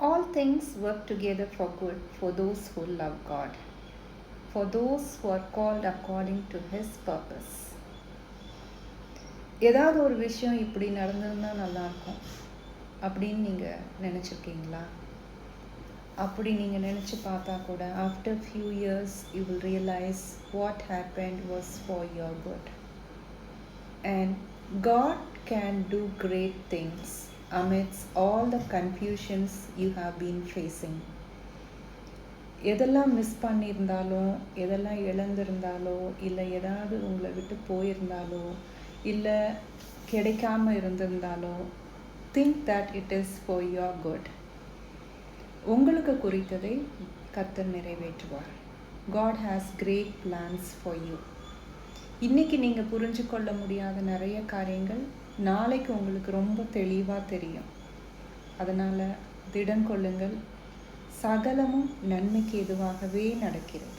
All things work together for good for those who love God, for those who are called according to His purpose. ஏதாவது ஒரு விஷயம் இப்படி நடந்திருந்தா நல்லாயிருக்கும் அப்படின்னு நீங்கள் நினச்சிருக்கீங்களா? அப்படி நீங்கள் நினச்சி பார்த்தா கூட after few years you will realise what happened was for your good. And God can do great things amidst all the confusions you have been facing. எதெல்லாம் மிஸ் பண்ணியிருந்தாலோ, எதெல்லாம் இழந்திருந்தாலோ, இல்லை ஏதாவது உங்களை விட்டு போயிருந்தாலோ, இல்லை கிடைக்காம இருந்திருந்தாலோ, think that it is for your good. உங்களுக்கு குறித்ததை கர்த்தர் நிறைவேற்றுவார். God has great plans for you. இன்றைக்கி நீங்கள் புரிஞ்சு கொள்ள முடியாத நிறைய காரியங்கள் நாளைக்கு உங்களுக்கு ரொம்ப தெளிவாக தெரியும். அதனால் திடன் கொள்ளுங்கள், சகலமும் நன்மைக்கு எதுவாகவே நடக்கிறது.